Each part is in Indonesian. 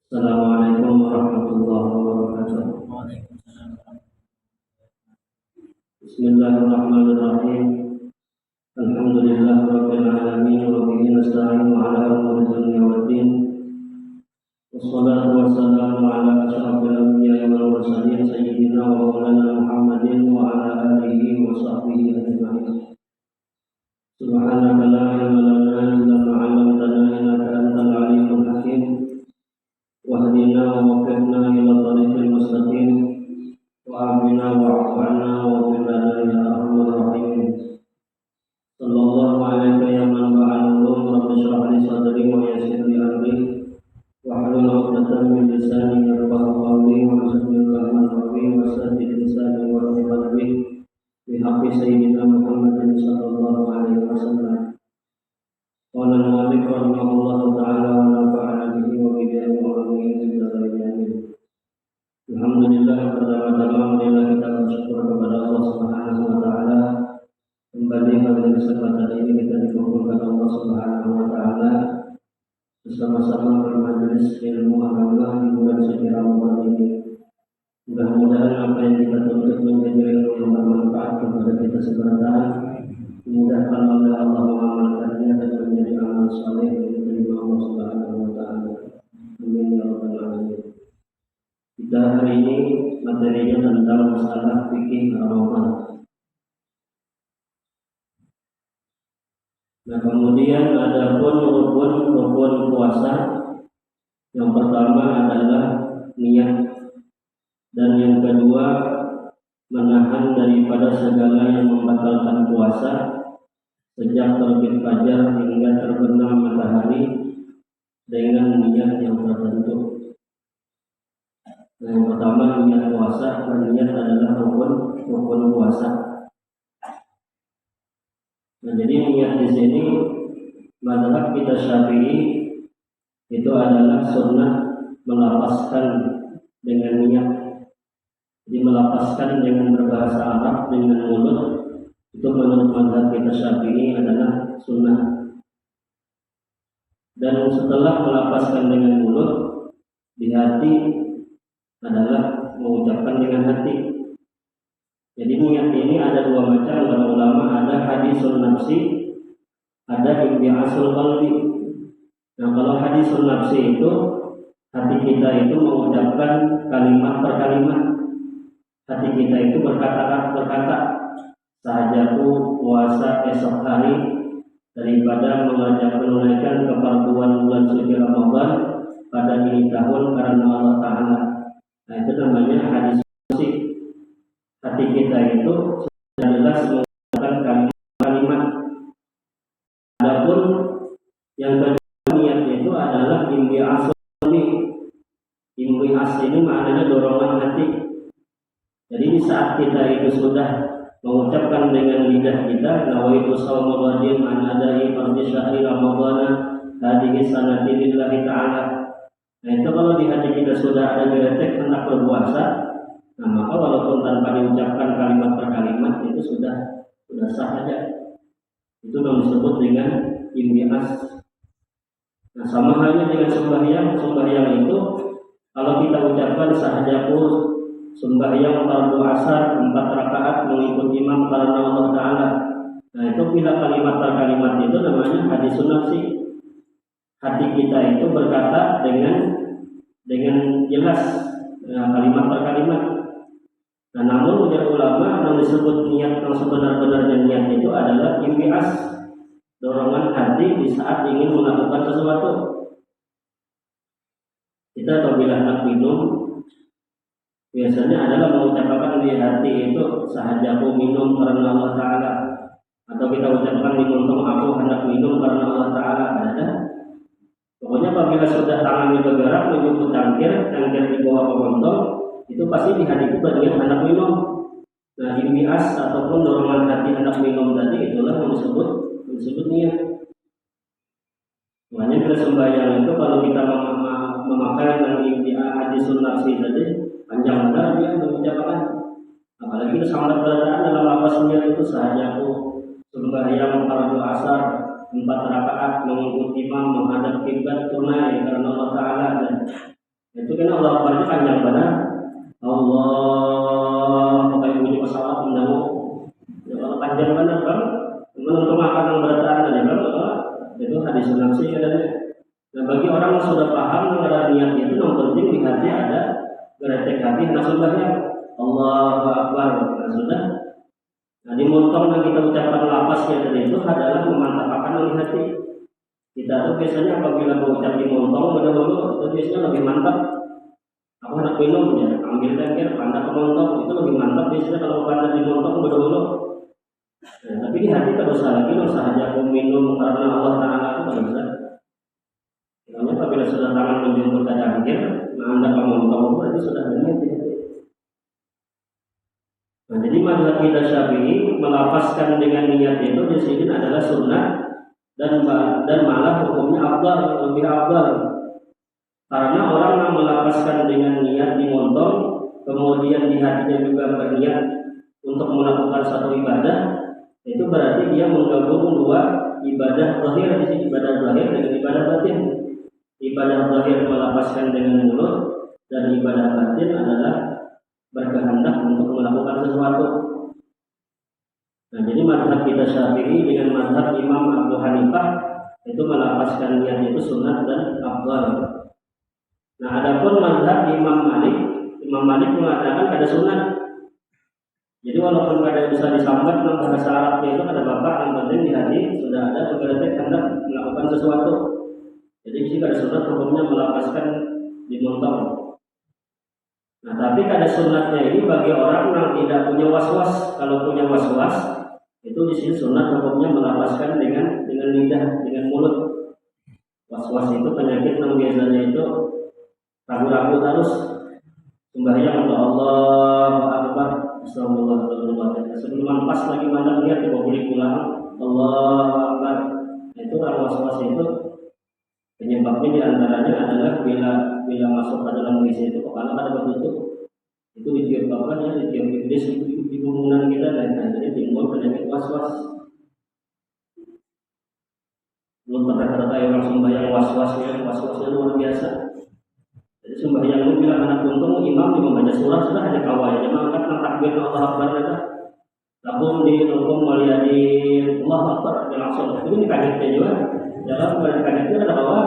Assalamualaikum warahmatullahi wabarakatuh. Bismillahirrahmanirrahim. Alhamdulillahirabbil alamin wa bihi nasta'inu ala umuri dunya waddin. Wassalatu wassalamu ala asyrafil anbiya'i wal mursalin sayyidina wa maulana Muhammadin wa ala alihi wa sahbihi ajma'in. Subhanaka la ilma lana illa ma 'allamtana innaka antal alimul hakim. Wahdina wa waffiqna ila tariqil mustaqim wa amina wa afana wa bilana ya arhamar rahimin. Sallallahu alaihi ya man ba'alum rabbi shrah li sadri wa yassir li amri wa hlul 'uqdatam min lisani yafqahu qawli wa saddid qalbi wa saddid lisani wa qalbi bi haqqi sayyidina Muhammadin sallallahu alaihi wasallam. Qala al-mu'allif rahimahullahu ta'ala wa nafa'ana bihi wa bihi wa amin ila yaumil. Alhamdulillah, pertama-tama marilah kita bersyukur kepada Allah Subhanahu wa taala. Kembali pada kesempatan ini kita dikumpulkan Allah Subhanahu wa taala bersama-sama bermajelis ilmu agama di bulan suci Ramadan ini. Mudah-mudahan apa yang kita tuntut menjadi ilmu yang bermanfaat kepada kita sekalian, dimudahkan oleh Allah mengamalkannya dan menjadi amal saleh yang diterima Allah Subhanahu wa taala. Amin ya rabbal alamin. Kita hari ini materinya tentang masalah fikih Ramadan. Nah, kemudian ada pun rukun puasa. Yang pertama adalah niat, dan yang kedua menahan daripada segala yang membatalkan puasa sejak terbit fajar hingga terbenam matahari dengan niat yang tertentu. Nah, yang pertama niat puasa, dan niat adalah rukun puasa. Nah, jadi niat di sini mazhab kita Syafi'i itu adalah sunnah melapaskan dengan niat. Jadi melapaskan dengan berbahasa Arab dengan mulut itu menurut mazhab kita Syafi'i adalah sunnah. Dan setelah melapaskan dengan mulut, di hati adalah mengucapkan dengan hati. Jadi niat ini ada dua macam para ulama, ada hadisul nafsi, ada imbiasul qalbi. Nah, kalau hadisul nafsi itu hati kita itu mengucapkan kalimat per kalimat. Hati kita itu berkata sahajaku puasa esok hari daripada menunaikan kefarduan bulan suci Ramadan pada ini tahun karena Allah Ta'ala. Nah, itu namanya hadis nafsi. Hati kita itu sudah jelas menggunakan kalimat. Adapun yang kedua niat itu adalah imbi'as. Imbi'as ini maknanya dorongan hati. Jadi di saat kita itu sudah mengucapkan dengan lidah kita nawaitu shauma ghadin an adai fardhi syahri ramadhana hadhihi sanati lillahi ta'ala. Nah, itu kalau di hati kita sudah ada geletek hendak berpuasa, nah maka walaupun tanpa diucapkan kalimat per kalimat itu sudah sah saja. Itu yang disebut dengan imbias. Nah, sama halnya dengan sembahyang itu kalau kita ucapkan sahajaku sembahyang fardu asar 4 rakaat mengikut imam karena Allah Taala. Nah, itu bila kalimat per kalimat itu namanya hadisun nafsi. Hati kita itu berkata dengan jelas, kalimat per kalimat. Nah, namun ujar ulama yang disebut niat yang sebenar-benarnya niat itu adalah imbias, dorongan hati di saat ingin melakukan sesuatu. Kita apabila hendak minum biasanya adalah mengucapkan di hati itu sahajaku minum karena Allah Ta'ala, atau kita ucapkan di muntong aku hendak minum karena Allah Ta'ala. Ada. Pokoknya apabila sudah tangannya bergerak menuju ke cangkir di bawah kemontong, itu pasti di hati kita dengan hendak minum. Nah, imbias ataupun dorongan hati hendak minum tadi itulah yang disebut niat. Makanya bila sembahyang itu kalau kita memakai yang hadisun nafsi tadi panjang benar dia mengucapkan. Apalagi kita sangat berdasarkan dalam lafaznya itu sahajaku sembahyang fardu asar 4 rakaat mengikuti imam menghadap kiblat tunai karena Allah Taala. Dan itu kan Allah Akbarnya panjang benar. Allah pakai bunyi pesawat mendamu. Ya, kalau panjang benar kan menentu makanan berdasarkan tadi kan itu hadis nafsi adanya. Nah, bagi orang yang sudah paham mengenai niat itu yang penting di hati ada geretek hati nasabahnya Allahu Akbar. Nah, sudah. Nah, di muntong yang kita ucapkan lapasnya tadi itu adalah memantapkan di hati. Kita tuh biasanya apabila mengucap di muntong dahulu itu biasanya lebih mantap. Aku hendak minum ya, ambil tangkir, pandang ke muntong itu lebih mantap biasanya kalau pandang di muntong dahulu. Nah, tapi di hati tak usah lagi, tak usah aja aku minum karena Allah Ta'ala itu tak usah. Karena apabila sudah tangan menjemput ke tangkir, nah anda ke muntong berarti sudah berniat di hati. Nah, jadi mazhab kita Syafi'i melapaskan dengan niat itu di sini adalah sunnah dan malah hukumnya afdal, lebih afdal. Karena orang yang melapaskan dengan niat di muntong, kemudian di hatinya juga berniat untuk melakukan satu ibadah, itu berarti dia menggabung dua ibadah zahir, di sini ibadah zahir dengan ibadah batin. Ibadah zahir melapaskan dengan mulut dan ibadah batin adalah berkehendak untuk melakukan sesuatu. Nah, jadi mazhab kita Syafi'i dengan mazhab Imam Abu Hanifah itu melapaskan niat itu sunat dan afdal. Nah, adapun mazhab Imam Malik mengatakan ada sunat. Jadi walaupun kada bisa disambat dalam bahasa Arabnya itu ada bapak yang penting di hati sudah ada berarti hendak melakukan sesuatu. Jadi jika ada sunat hukumnya melapaskan di muntong. Nah, tapi kada sunatnya ini bagi orang yang tidak punya was-was. Kalau punya was-was, itu di sini sunat hukumnya melapaskan dengan lidah, dengan mulut. Was-was itu penyakit yang biasanya itu ragu-ragu terus sembahyang untuk Allah Akbar, Astagfirullah. Sebelum pas lagi mana lihat di bawah pulang Allah Akbar. Nah, itu orang was-was itu penyebabnya diantaranya adalah bila masuk ke dalam misi itu kepala ada bertutup, itu ditiupkan ya, ditiup iblis di punggungan kita dan jadi timbul penyakit was-was. Belum pernah kata orang sembahyang was-wasnya luar biasa. Jadi sembahyang itu bila anak untung imam juga membaca surat sudah ada kawai, jangan angkat takbir Allah Akbar ada. Lakum di hukum waliyadin Allah Akbar dia langsung. Itu dikagetnya juga. Dalam kagetnya ada bahwa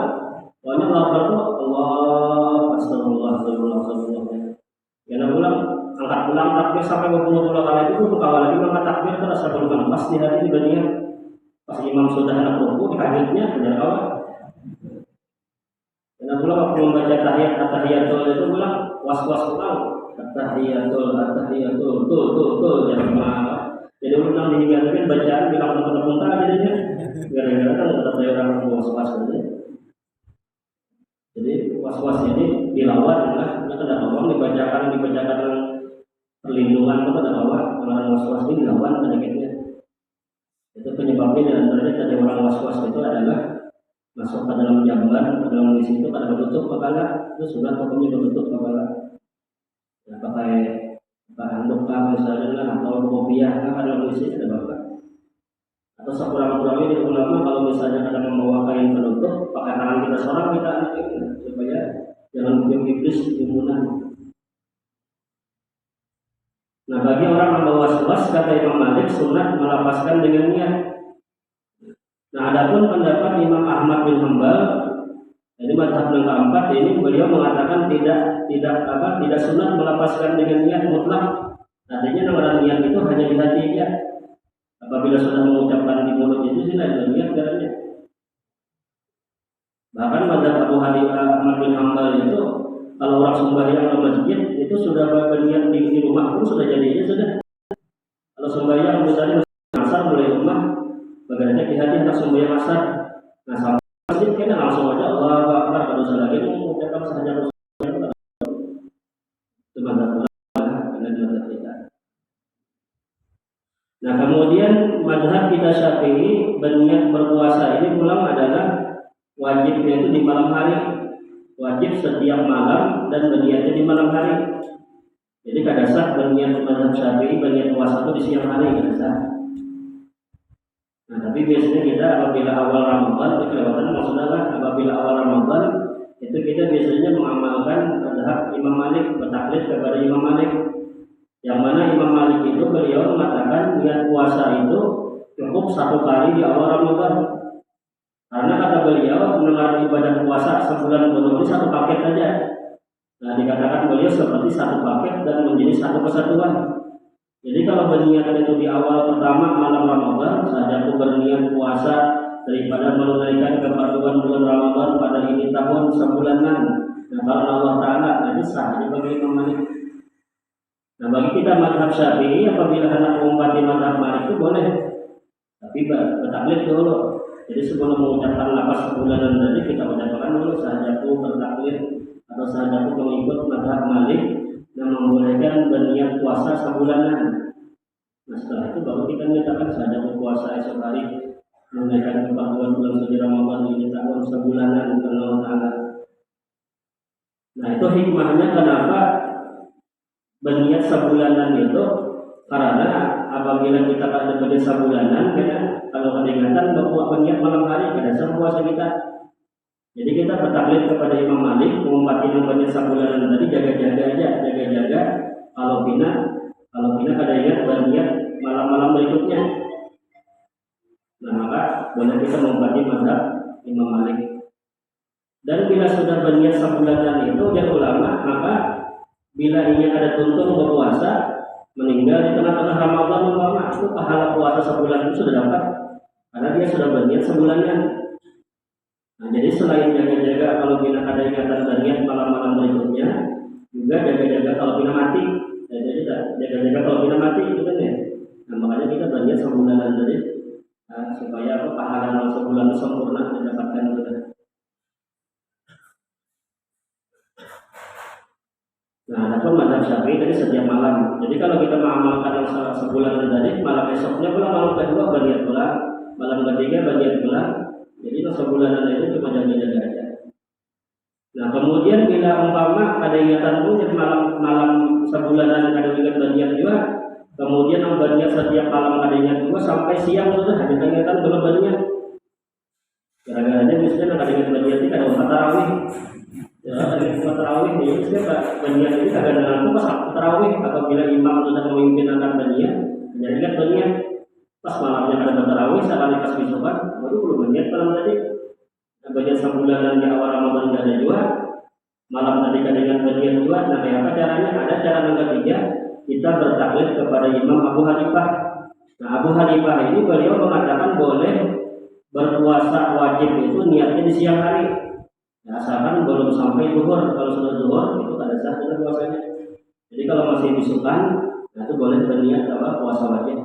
pokoknya Allah Akbar itu Allah Astagfirullah. Karena pulang angkat pulang takbir sampai 20 kali itu untuk awal lagi maka takbir terasa belum pas di hati dibandingkan pas imam sudah anak ruku dikagetnya ada awal. Karena pulang waktu membaca tahiyatul itu pulang was-was pulang tahiyatul tuh jangan marah. Jadi ulang diingatkan bacaan bilang teman-teman tak jadinya gara-gara kan tetap ada orang was-was saja. Jadi was-was ini dilawan lah, kita ada awam dibacakan perlindungan kepada orang was-was ini dilawan penyakitnya. Itu penyebabnya di antaranya tadi orang was-was itu adalah masuk ke dalam jamban, ke dalam di situ ada bertutup kepala, itu sudah hukumnya bertutup kepala. Ya, pakai handuk misalnya atau kopiah kan dalam di situ ada bapak. Atau sekurang-kurangnya di ulama kalau misalnya ada membawa kain penutup, pakai tangan kita seorang kita anak supaya jangan bikin iblis kerumunan. Nah, bagi orang yang berwas-was, kata Imam Malik, sunat melapaskan dengan niat. Nah, adapun pendapat Imam Ahmad bin Hambal, jadi mazhab yang keempat ini, beliau mengatakan tidak sunat melapaskan dengan niat mutlak. Artinya nama niat itu hanya di hati saja. Apabila sudah mengucapkan di mulut itu sudah niat caranya. Bahkan mazhab Abu Hanifah Ahmad bin Hambal itu, kalau orang sembahyang ke masjid itu sudah berniat di rumah pun sudah jadinya sudah. Kalau sembahyang misalnya asar mulai rumah, bagaimana di hati hendak sembahyang asar. Nah, sampai masjid kita langsung aja Allahu Akbar, kalau salah lagi mengucapkan sahaja sebentar dengan kita. Nah, kemudian mazhab kita Syafi'i berniat berpuasa ini pulang adalah wajibnya itu di malam hari. Wajib setiap malam dan berniatnya di malam hari. Jadi kada sah berniat mazhab Syafi'i berniat puasa itu di siang hari, kada sah. Nah, tapi biasanya kita apabila awal Ramadan, kelewatan maksudnya apabila awal Ramadan itu kita biasanya mengamalkan mazhab Imam Malik, bertaklid kepada Imam Malik. Yang mana Imam Malik itu beliau mengatakan niat puasa itu cukup satu kali di awal Ramadan. Karena kata beliau mengenal ibadah puasa sebulan penuh ini satu paket saja. Nah, dikatakan beliau seperti satu paket dan menjadi satu kesatuan. Jadi kalau berniat itu di awal pertama malam Ramadan, saja aku berniat puasa daripada menunaikan keperluan bulan Ramadan pada ini tahun sebulanan. Nah, kalau Allah Taala nanti sah bagi Imam Malik. Nah, bagi kita mazhab Syafi'i apabila hendak mengumpati mazhab Malik itu boleh, tapi bertaklid dulu. Jadi sebelum mengucapkan lapas sebulanan tadi kita ucapkan dulu sahajaku bertaklid atau sahajaku mengikut mazhab Malik dan membolehkan berniat puasa sebulanan. Nah, setelah itu baru kita menyatakan sahajaku puasa esok hari menunaikan keperluan bulan suci Ramadan ini tahun sebulanan untuk Allah Taala. Nah, itu hikmahnya kenapa berniat sebulanan itu, karena apabila kita ada berniat sebulanan, kalau ada ingatan bahwa berniat malam hari kada sah puasa kita. Jadi kita bertaklid kepada Imam Malik mengumpati yang berniat sebulanan tadi jaga-jaga aja, jaga-jaga kalau bina kada ingat berniat malam-malam berikutnya. Nah, maka boleh kita mengumpati mazhab Imam Malik. Dan bila sudah berniat sebulanan itu dan ulama, maka bila ingin ada tuntun berpuasa meninggal di tengah-tengah Ramadan umpama itu pahala puasa sebulan itu sudah dapat karena dia sudah berniat sebulannya. Nah, jadi selain jaga-jaga kalau bila ada ingatan berniat malam-malam berikutnya, juga jaga-jaga kalau bila mati. Jadi jaga-jaga kalau bila mati itu kan ya. Nah, makanya kita berniat sebulanan tadi supaya pahala sebulan sempurna didapatkan kita. Nah, adapun mazhab Syafi'i tadi setiap malam. Jadi kalau kita mengamalkan yang sebulan tadi, malam esoknya pula malam kedua berniat pula, malam ketiga berniat pula. Jadi sebulanan itu cuma jaga-jaga aja. Nah, kemudian bila umpama ada ingatan pun malam sebulanan ada ingat berniat juga, kemudian berniat setiap malam ada ingat juga sampai siang sudah ada ingatan belum berniat. Gara-garanya misalnya ada ingat berniat ini ada umat tarawih. Ya, dari tarawih ini siapa berniat ini agak dengan aku pas tarawih apabila imam sudah memimpin akan berniat, menjadikan berniat pas malamnya ada tarawih sekali pas besokan baru belum berniat malam tadi. Berniat sebulanan di awal Ramadan tidak ada juga, malam tadi dengan berniat juga. Nah, kayak apa caranya? Ada cara yang ketiga, kita bertaklid kepada Imam Abu Hanifah. Nah, Abu Hanifah ini beliau mengatakan boleh berpuasa wajib itu niatnya di siang hari. Ya, asalkan belum sampai zuhur. Kalau sudah zuhur itu kada sah kita puasanya. Jadi kalau masih bisukan, nah itu boleh berniat puasa wajib.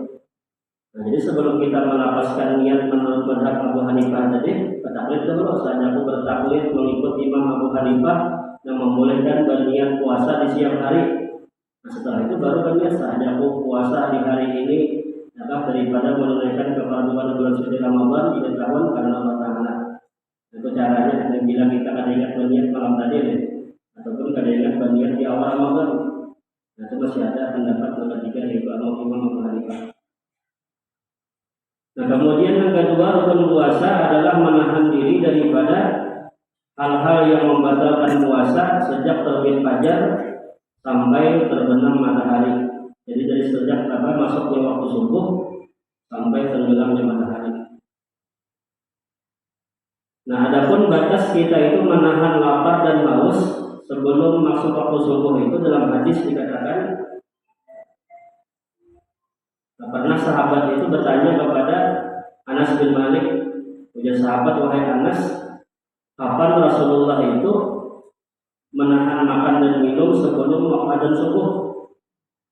Nah, jadi sebelum kita melapaskan niat menurut mazhab Abu Hanifah tadi, bertaklid dulu. Saja aku bertaklid mengikut Imam Abu Hanifah yang membolehkan berniat puasa di siang hari. Nah, setelah itu baru berniat saja aku puasa di hari ini daripada menunaikan keperluan bulan suci Ramadan ini tahun karena Allah Taala. Itu caranya. Yang bilang kita kada ingat berniat malam tadi ya, ataupun kada ingat berniat di awal Ramadan. Nah, itu masih ada pendapat yang ketiga yaitu Imam Abu Hanifah. Nah, Nah, kemudian yang kedua, rukun puasa adalah menahan diri daripada hal-hal yang membatalkan puasa sejak terbit fajar sampai terbenam matahari. Jadi dari sejak masuknya waktu subuh sampai tenggelamnya matahari. Nah, adapun batas kita itu menahan lapar dan haus sebelum masuk waktu subuh itu dalam hadis dikatakan, pernah sahabat itu bertanya kepada Anas bin Malik, ujar sahabat, wahai Anas, kapan Rasulullah itu menahan makan dan minum sebelum adzan subuh?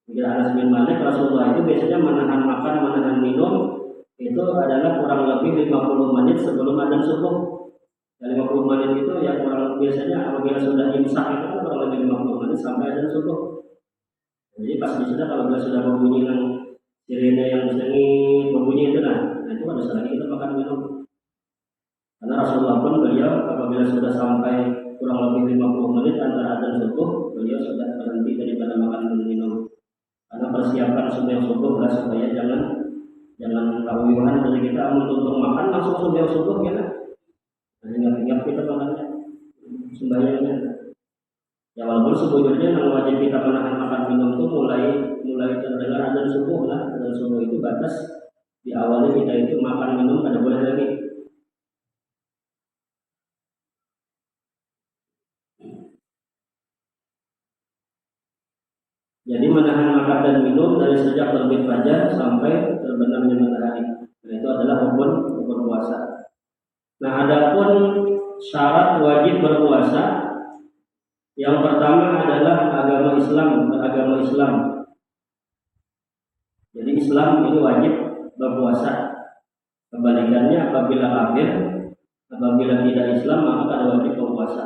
Ujar Anas bin Malik, Rasulullah itu biasanya menahan makan, menahan minum itu adalah kurang lebih 50 menit sebelum adzan subuh. Dan 50 menit itu ya kurang biasanya apabila sudah imsak itu kurang lebih 50 menit sampai adzan subuh. Jadi pas sudah kalau sudah berbunyi sirene yang sering berbunyi itu itu ada lagi kita makan minum. Karena Rasulullah pun beliau apabila sudah sampai kurang lebih 50 menit antara adzan subuh, beliau sudah berhenti daripada makan dan minum. Karena persiapan subuh lah supaya jangan kawuhan dari kita untuk makan langsung subuh ya. Ingat kita makannya sembahyangnya. Ya walaupun sebetulnya yang wajib kita menahan makan minum itu mulai terdengar adzan subuh lah. Adzan subuh itu batas di awalnya kita itu makan minum kada boleh lagi. Jadi menahan makan dan minum dari sejak terbit fajar sampai terbenamnya matahari. Dan itu adalah rukun puasa. Nah, adapun syarat wajib berpuasa, yang pertama adalah beragama Islam. Jadi Islam ini wajib berpuasa. Kebalikannya apabila kafir, apabila tidak Islam maka tidak wajib berpuasa.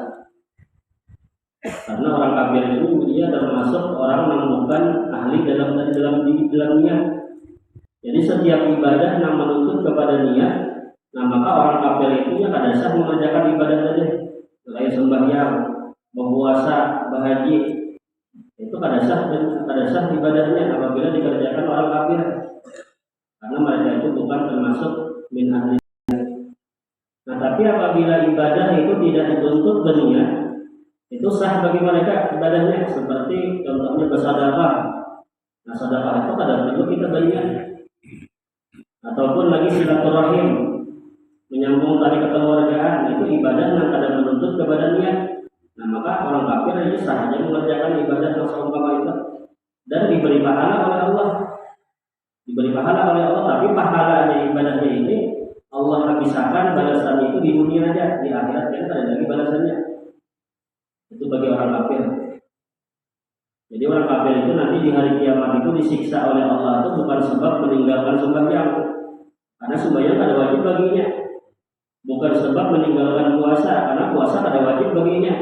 Karena orang kafir itu dia termasuk orang yang bukan ahli dalam niat. Jadi setiap ibadah yang menuntut kepada niat, nah maka orang kafir itu ya kada sah mengerjakan ibadah saja. Selain sembahyang, berpuasa, berhaji, itu kada sah ibadahnya apabila dikerjakan orang kafir. Karena mereka itu bukan termasuk min ahli. Nah, tapi apabila ibadah itu tidak dituntut berniat, itu sah bagi mereka ibadahnya. Seperti contohnya bersedekah. Nah, sedekah itu kada perlu kita berniat. Ataupun lagi silaturahim, menyambung tali kekeluargaan, itu ibadah yang kada menuntut kepada niat. Nah, maka orang kafir ini sah saja mengerjakan ibadah yang seumpama itu dan diberi pahala oleh Allah. Tapi pahalanya ibadahnya ini Allah habiskan balasan itu di dunia aja, di akhirat kan ada lagi balasannya. Itu bagi orang kafir. Jadi orang kafir itu nanti di hari kiamat itu disiksa oleh Allah itu bukan sebab meninggalkan sembahyang, karena sembahyang ada wajib baginya. Bukan sebab meninggalkan puasa, karena puasa ada wajib baginya.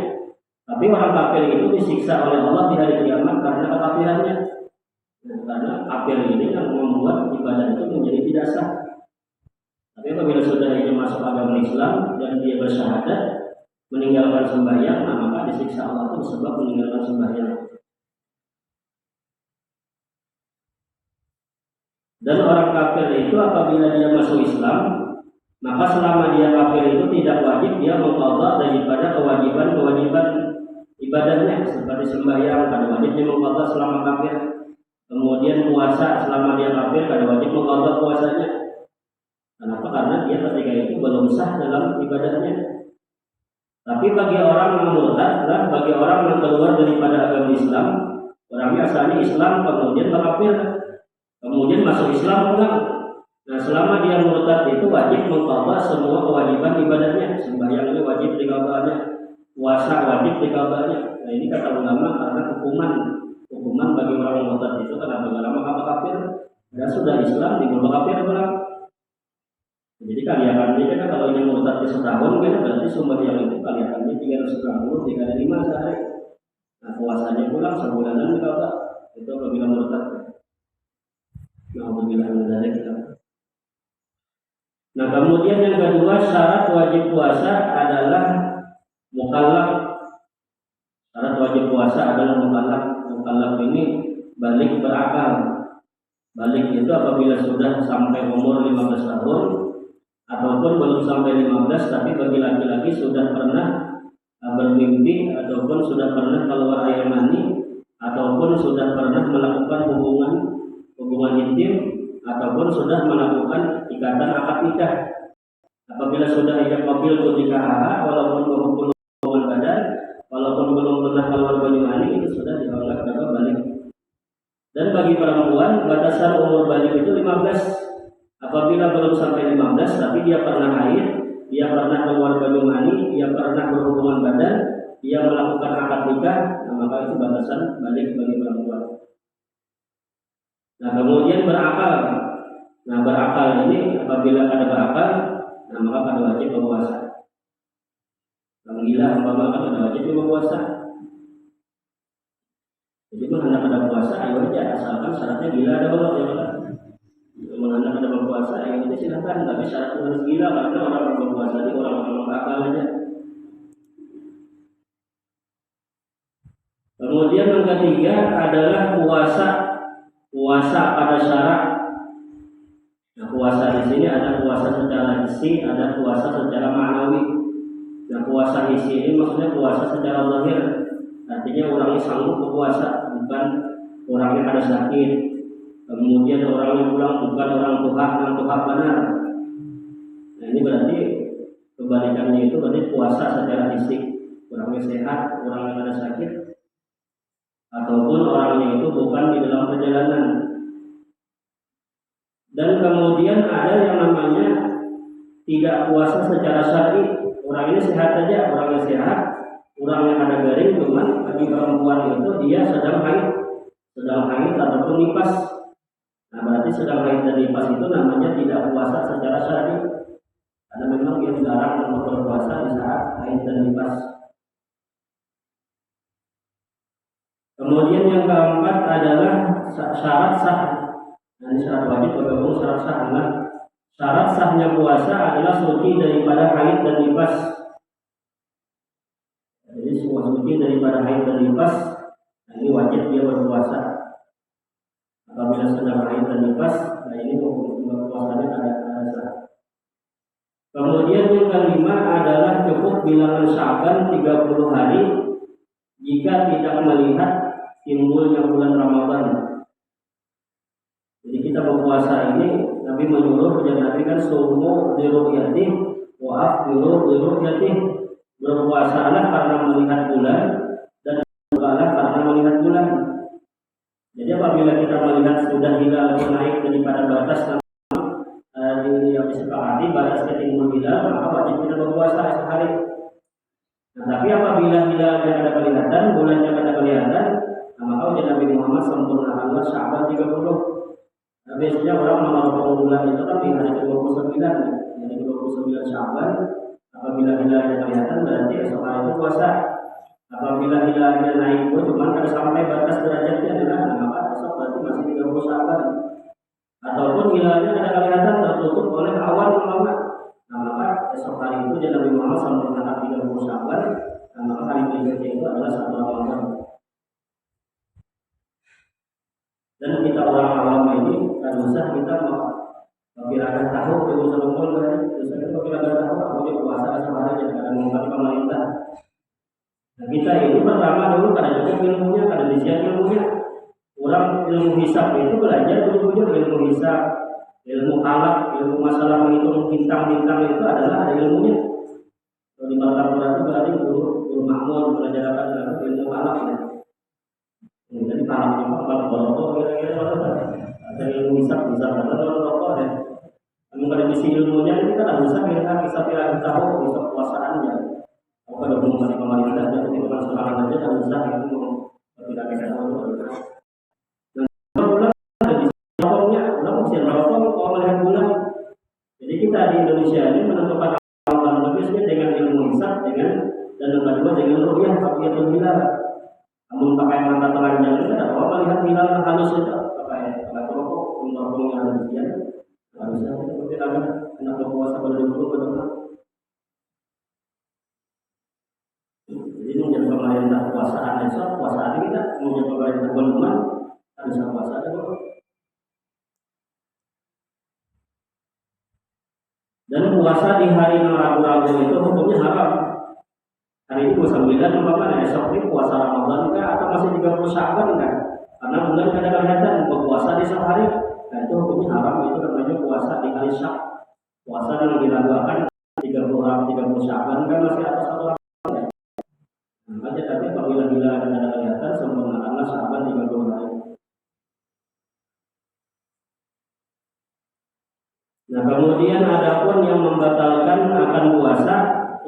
Tapi orang kafir itu disiksa oleh Allah di hari kiamat karena kekafirannya. Karena kafir ini yang membuat ibadah itu menjadi tidak sah. Tapi apabila sudah ini masuk agama Islam dan dia bersyahadat meninggalkan sembahyang, nah maka disiksa Allah itu sebab meninggalkan sembahyang. Dan orang kafir itu apabila dia masuk Islam, maka selama dia kafir itu tidak wajib dia mengqadha daripada kewajiban ibadahnya seperti sembahyang kada wajib dia mengqadha selama kafir. Kemudian puasa selama dia kafir kada wajib mengqadha puasanya. Kenapa? Karena dia ketika itu belum sah dalam ibadahnya. Tapi bagi orang yang murtad, bagi orang yang keluar daripada agama Islam, orangnya asalnya Islam kemudian kafir, kemudian masuk Islam pulang. Nah, selama dia murtad itu wajib mengqadha semua kewajiban ibadahnya. Sembahyang itu wajib diqadhanya, puasa wajib diqadhanya. Nah, ini kata ulama karena hukuman bagi orang murtad itu karena lama kafir dan sudah Islam diubah kafir pulang. Jadi kalian ini kan kalau yang murtad setahun kan berarti sembahyang itu kalian ini 350 305 sehari. Nah, puasanya pulang sebulanan diqadha. Itu apabila murtad. Nah, kemudian yang kedua syarat wajib puasa adalah mukallaf. Syarat wajib puasa adalah mukallaf. Mukallaf ini balik berakal. Balik itu apabila sudah sampai umur 15 tahun ataupun belum sampai 15 tapi bagi laki-laki sudah pernah bermimpi ataupun sudah pernah keluar air mani ataupun sudah pernah melakukan hubungan intim ataupun sudah melakukan ikatan akad nikah. Apabila sudah ia mobil nikah walaupun berhubungan badan walaupun belum pernah keluar dari mani itu sudah dianggap balik. Dan bagi perempuan batasan umur balik itu 15. Apabila belum sampai 15 tapi dia pernah haid, dia pernah keluar dari mani, dia pernah berhubungan badan, dia melakukan akad nikah, maka itu batasan balik bagi perempuan. Nah, kemudian berakal. Nah, berakal ini apabila ada berakal, maka pada wajib berpuasa. Kalau gila, maka pada wajib berpuasa. Jadi hendak ada puasa, ayo aja asalkan syaratnya gila ada Allah ya kan. Hendak ada berpuasa, ayo aja silakan, tapi syaratnya harus gila karena orang berpuasa ini orang-orang berakal aja. Kemudian yang ketiga adalah puasa pada syarat. Nah, puasa di sini ada puasa secara hissi, ada puasa secara ma'nawi. Nah, puasa hissi ini maksudnya puasa secara lahir. Artinya orangnya sanggup berpuasa, bukan orangnya ada sakit. Kemudian orangnya pulang bukan orang tuhan benar. Nah, ini berarti kebalikannya itu berarti puasa secara fisik. Orangnya sehat, orangnya ada sakit, ataupun orangnya itu bukan di dalam perjalanan. Dan kemudian ada yang namanya tidak puasa secara syar'i. Orang ini sehat saja, orangnya sehat, orang yang ada garing, cuman bagi perempuan itu dia sedang haid ataupun nifas. Nah, berarti sedang haid dan nifas itu namanya tidak puasa secara syar'i. Karena memang dia dilarang untuk berpuasa di saat haid dan nifas. Kemudian yang keempat adalah syarat sah. Nah, ini syarat wajib bergabung syarat sah. Nah, syarat sahnya puasa adalah suci daripada haid dan nifas. Jadi semua suci daripada haid dan nifas, nah ini wajib dia berpuasa. Apabila sedang haid dan nifas, nah ini berpuasanya ada sah. Kemudian yang kelima adalah cukup bilangan Sya'ban 30 hari jika tidak melihat timbulnya bulan Ramadan. Jadi kita berpuasa ini Nabi menyuruh dan Nabi kan sumu li ru'yatih wa afdiru li ru'yatih. Berpuasalah karena melihat bulan dan berbukalah karena melihat bulan. Jadi apabila kita melihat sudah hilal naik daripada batas yang disepakati batas timbul hilal, maka wajib kita berpuasa sehari. Nah, tapi apabila hilalnya ada kelihatan, bulannya ada kelihatan, maka ujian Nabi Muhammad sempurnakanlah Sya'ban 30. Nah, biasanya orang mengenal bulan itu kan di hari ke-29, jadi 29 Sya'ban. Apabila hilalnya kelihatan berarti esok hari itu puasa. Apabila hilalnya naik cuma ada sampai batas derajatnya adalah, maka esok berarti masih 30 Sya'ban. Ataupun hilalnya ada kelihatan tertutup oleh awan ulama, nah maka esok hari itu jadi Nabi Muhammad sempurnakan 30 Sya'ban. Nah, maka hari berikutnya itu adalah 1 Ramadan. Dan kita orang awam ini kan usah kita apabila tahu kita usah kumpul kan, usah kita apabila tahu aku dia puasa sehari jadi kadang mengumpat pemerintah. Nah, kita ini pertama dulu karena juga ilmunya, karena disiap ilmunya. Orang ilmu hisab itu belajar dulu ilmu hisab, ilmu alaq, ilmu masalah menghitung bintang-bintang itu adalah ada ilmunya. Kalau di Batam berarti guru Mahmud belajar ilmu alaq ya. Kemudian alaq itu kalau rokok kira-kira ada ilmu hisab bisa berapa rokok ya. Namun kalau di ilmunya kita tidak bisa kita pilih tahu bisa puasaannya. Kalau ada hubungan pemerintah dan kehidupan sekarang aja tidak bisa itu tidak kita tahu. Jadi kita di Indonesia ini menentukan Ramadan lebih dengan ilmu hisab dan yang kedua dengan ru'yah ru'yatul hilal. Namun pakai mata telanjang itu tidak apa melihat hilal halus itu pakai rokok untuk yang ada di sini. Harusnya seperti apa? Anak berpuasa pada 20 betul. Jadi menjadi pemerintah puasaan esok, puasaan kita menjadi pemerintah penuman harus puasa dulu. puasa di hari yang ragu-ragu itu hukumnya haram. Hari itu 9 umpamanya esok ini puasa Ramadan kah atau masih 30 Sya'ban kan? Karena bulan kadang kelihatan berpuasa di esok hari, nah itu hukumnya haram. Itu namanya puasa di hari Syak. Puasa yang diragukan 30 Sya'ban kan masih atas satu Ramadan ya. Makanya tapi apabila ada kelihatan sempurnakanlah Sya'ban 30 hari. Nah kemudian adapun yang membatalkan akan puasa,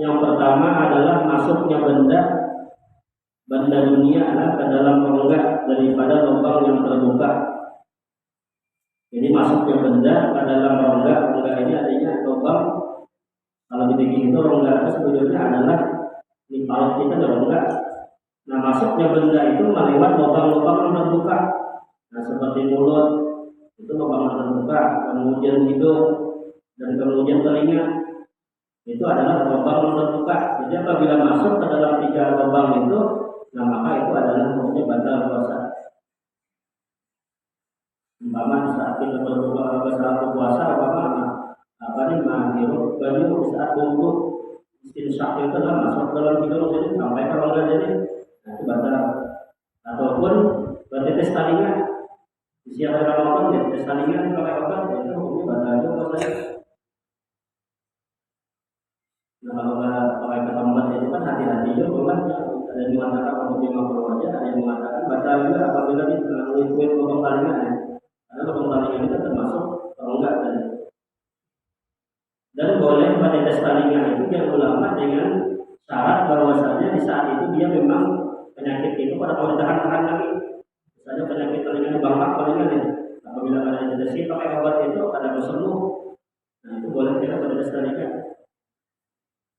yang pertama adalah masuknya benda dunia ke dalam rongga daripada lubang yang terbuka. Jadi masuknya benda ke dalam rongga ini artinya lubang. Kalau di itu rongga itu sebetulnya adalah di paut kita ada rongga. Nah masuknya benda itu melewat lubang-lubang yang terbuka. Nah seperti mulut itu lubang terbuka, kemudian hidung dan kemudian telinga itu adalah lubang terbuka. Jadi apabila masuk ke dalam 3 lubang itu, nah maka itu adalah hukumnya batal puasa. Umpama saat kita berpuasa, menghirup baju saat bungkuk istinsyak itu adalah masuk dalam hidung jadi sampai ke rongga jadi, nah itu batal. Ataupun bertetes talingan di siang hari Ramadan, bertetes talingan pakai obat, itu hukumnya batal itu puasanya. Nah kalau pakai ketombat itu kan hati-hati juga bukannya. Ada yang mengatakan hukumnya makruh aja, ada yang mengatakan batal juga apabila mengikuti lubang talingan ya. Karena lubang talingan itu termasuk rongga tadi. Dan boleh bertetes talingan itu yang ulama dengan syarat bahwasanya di saat itu dia memang penyakit itu pada kalau ditahan-tahan lagi. Misalnya penyakit telinga bangkak palingan ya. Apabila ada deteksi pakai obat itu ada sembuh. Nah itu boleh kita bertetes talingan.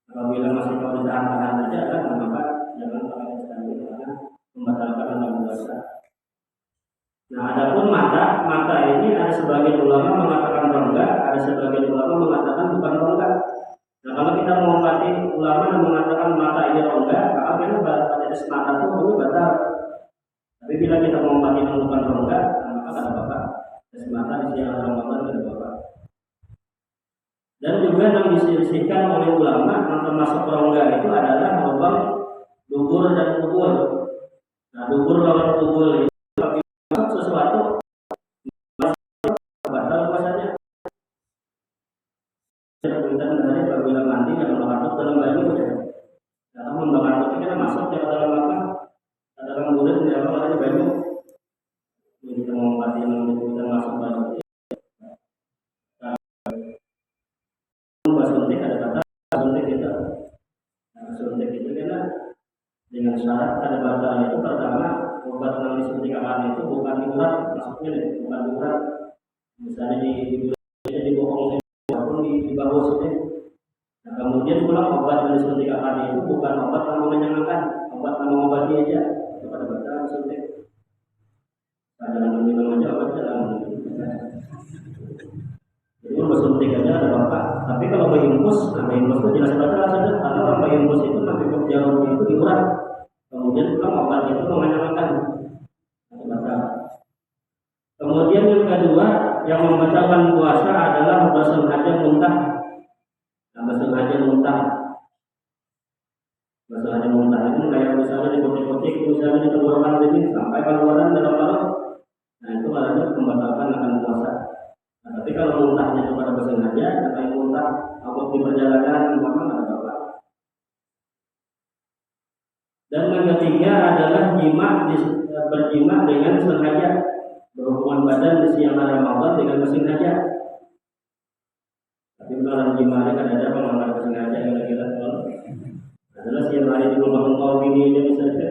Apabila masih kalau ditahan-tahan saja kan maka jangan pakai standar karena membatalkan dalam puasa. Nah adapun mata ini ada sebagian ulama mengatakan rongga, ada sebagian ulama mengatakan bukan rongga. Nah kalau kita mengobati ulama yang mengatakan mata ini rongga, maka kita tes mata itu boleh batal. Tapi bila kita mengobati yang bukan rongga, maka ada apa-apa. Tes mata di siang Ramadan ada apa-apa. Dan juga yang diselisihkan oleh ulama termasuk rongga itu adalah lubang dubur dan kubur. Nah dubur lawan kubur itu sesuatu batal puasanya. Kita dari apabila mandi dan mengandung dalam baju ya. Kalau mengandung itu kan masuk ke dalam apa? Dalam mulut ya kalau ada baju. Jadi kita mau mandi kita masuk baju. Suntik ada kata suntik itu. Nah, suntik itu kan dengan syarat ada batal itu pertama obat yang disuntikan itu bukan diurat, maksudnya bukan diurat. Misalnya di bohong ataupun di bahu suntik. Nah, kemudian pula obat yang disuntikan itu bukan obat yang mengenyangkan, obat yang mengobati aja. Itu pada batal suntik. Jangan minum aja obat jangan. Jadi bersuntik aja ada apa? Tapi kalau bayimpus, nah bayimpus itu jelas batal saja karena orang bayimpus itu nanti jarum itu diurat. Kemudian pula obat itu mengenyangkan. Kemudian yang kedua yang membatalkan puasa adalah bersengaja muntah. Nah, bersengaja muntah. Bersengaja muntah itu kayak misalnya di kotik-kotik, misalnya di tenggorokan sini sampai keluaran dalam perut. Nah itu adalah membatalkan akan puasa. Nah, tapi kalau muntahnya kepada bersengaja, atau muntah atau di perjalanan, maka ada apa-apa. Dan yang ketiga adalah berjima dengan sengaja. Berhubungan badan di siang hari Ramadan dengan bersengaja. Tapi kalau gimana kan ada pengamal bersengaja kira-kira kalau adalah siang hari di rumah engkau ini jadi saja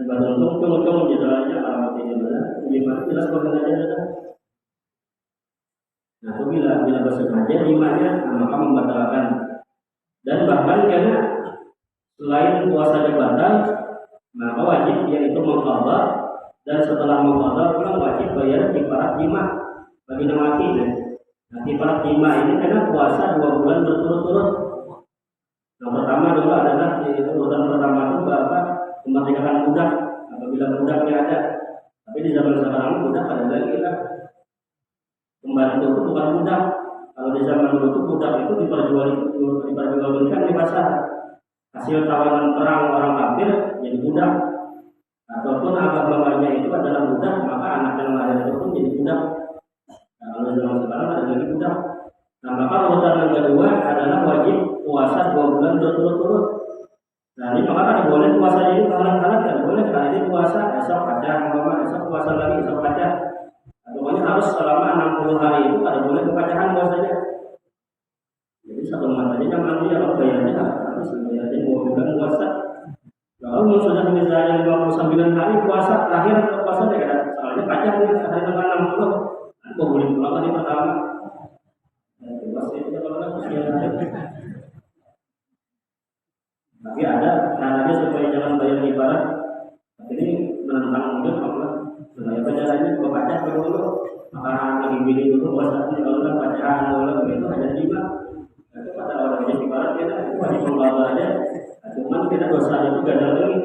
badan tungtung jalannya alamat ini mana gimana jelas bersengaja ada. Nah itu bila bersengaja gimana maka membatalkan. Dan bahkan karena selain puasanya batal maka wajib yaitu mengqadha. Dan setelah mengqadha pula wajib bayar kifarat jima bagi laki. Nah, kifarat jima ini karena puasa 2 bulan berturut-turut. Yang pertama dulu adalah urutan pertama itu apa? Memerdekakan budak apabila budaknya ada. Tapi di zaman sekarang budak ada lagi lah. Pembantu itu bukan budak. Kalau di zaman dulu itu budak itu diperjualbelikan di pasar. Hasil tawanan perang orang kafir jadi budak, ataupun agamanya itu adalah budak, maka anak yang lahir itu pun jadi budak. Nah, kalau zaman sekarang ada lagi budak. Nah, maka urutan yang kedua adalah wajib puasa 2 bulan berturut-turut. Nah, ini maka ada boleh puasa ini kalah-kalah kan boleh. Kali ini puasa, esok ada, esok puasa lagi, esok ada. Pokoknya harus selama 60 hari itu ada boleh kepacahan puasanya. Jadi satu matanya kan nanti kalau bayarnya habis bayarnya 2 bulan puasa. Kalau sudah misalnya 29 hari puasa terakhir puasa dia ada soalnya pacar dia hari tanggal 60. Aku boleh pulang hari pertama. Puasa itu kalau nggak hari. Tapi ada caranya supaya jangan bayar ibarat. Ini menentang hidup Allah. Supaya pacarannya kalau pacar dulu, maka lagi bini dulu puasanya kalau nggak pacaran dulu itu hanya 5. Pada orang yang ibarat kita itu wajib membawa aja. Cuman kita dosa itu gak ada lagi.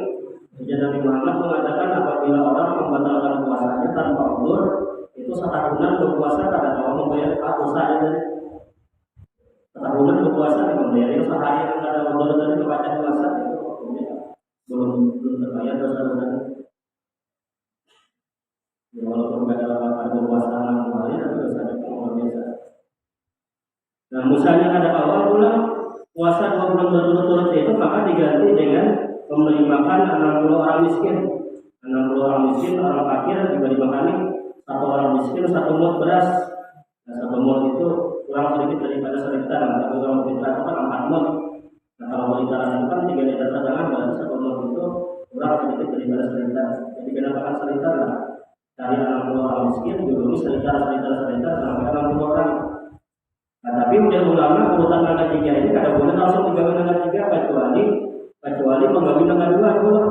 Jadi Nabi Muhammad mengatakan apabila orang membatalkan puasanya tanpa uzur itu setahunan berpuasa kada tahu membayar dosa itu. Setahunan berpuasa membayar itu sehari yang kada uzur dari kepada puasa itu belum terbayar dosa-dosa. Ya walaupun kada dapat berpuasa 6 hari tapi dosanya luar biasa. Nah, misalnya ada awal pula puasa 2 bulan berturut-turut itu maka diganti dengan memberi makan 60 orang miskin. 60 orang miskin, orang fakir diberi makani 1 orang miskin 1 mut beras. Nah, 1 mut itu kurang sedikit daripada seliter. Tapi kalau kita itu kan 4 mut. Nah, kalau literan itu kan 3 liter cadangan berarti 1 mut itu kurang sedikit daripada seliter. Jadi kenapa kan seliter lah? Dari 60 orang miskin dulu seliter sampai 60 orang. Nah, tapi udah ulama urutan angka 3 ini kada boleh langsung digabung angka 3 kecuali menggabung angka 2 dulu.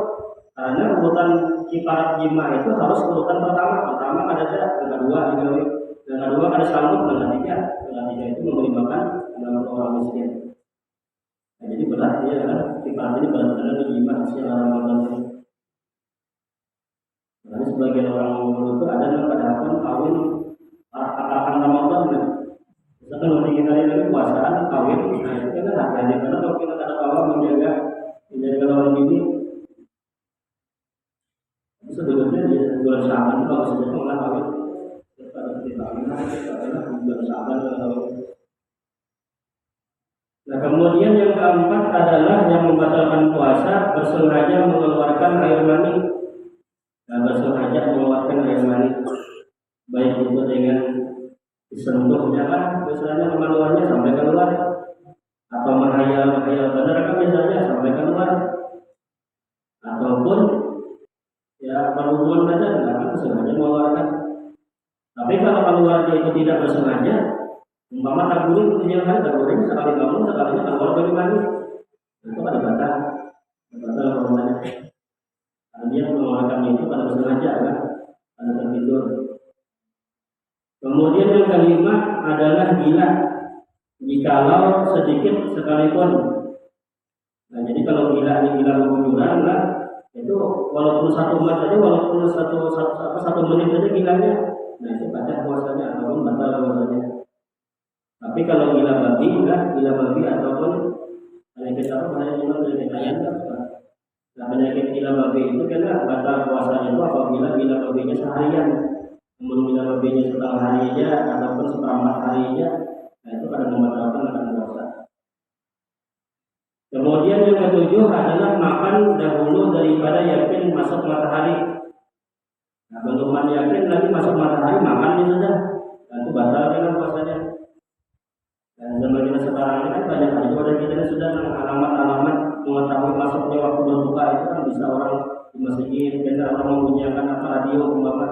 Karena urutan kifarat jima itu harus urutan pertama ada angka 2 digabung. Angka 2 ada sambut angka 3 itu memberi makan 60 orang miskin. Nah, jadi berat ya kan kifarat ini berat-berat jima hasil Ramadan ini. Nah, sebagian orang dulu itu ada yang pada kawin akan Ramadan ya. Kalau kita lagi puasaan kawin, nah itu kan harganya karena kalau kita ada awal menjaga lawan ini, sebetulnya dia bulan Syaban kalau sudah mulai kawin, pada kita karena bulan Syaban kalau. Nah kemudian yang keempat adalah yang membatalkan puasa bersengaja mengeluarkan air mani. Nah bersengaja mengeluarkan air mani, baik itu dengan disentuhnya kan misalnya kemaluannya sampai keluar atau menghayal benar kan misalnya sampai keluar ataupun ya berhubungan saja tidak sengaja mengeluarkan. Tapi kalau keluarnya itu tidak bersengaja umpama taburin sekali bangun sekalinya keluar dari mandi itu ada batal hubungannya. Dia mengeluarkan itu pada bersengaja kan pada tertidur. Kemudian yang kelima adalah gila, jikalau sedikit sekalipun. Nah, jadi kalau gila ini gila kebujuran lah, itu walaupun 1 mat saja, walaupun satu menit saja gilanya, nah itu batal puasanya ataupun batal puasanya. Tapi kalau gila babi ataupun penyakit penyakit ayam apa? Nah, penyakit gila babi itu karena batal puasanya itu apabila gila babinya seharian. Kemudian bila babinya setengah hari aja ataupun seperempat hari aja, nah itu pada membatalkan akan puasa. Kemudian yang ketujuh adalah makan dahulu daripada yakin masuk matahari. Nah belum yakin lagi masuk matahari makan ini sudah, nah itu batal dengan puasanya. Dan zaman kita sekarang ini kan banyak daripada kita sudah alamat-alamat mengetahui masuknya waktu berbuka itu kan bisa orang di masjid, kita orang menggunakan apa radio umpama.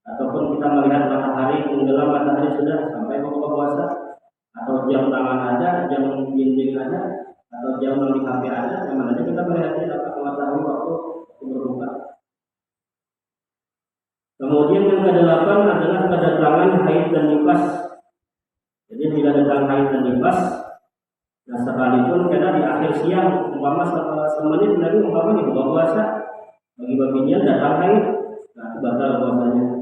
Ataupun kita melihat matahari tenggelam matahari sudah sampai buka puasa, atau jam tangan ada, jam dinding ada, atau jam di HP ada, yang mana kita melihatnya dapat mengetahui waktu berbuka. Kemudian yang ke-8 adalah kedatangan haid dan nifas. Jadi bila datang haid dan nifas, nah sekalipun karena di akhir siang umpama semenit lagi umpama di buka puasa, bagi baginya datang haid, nah batal puasanya.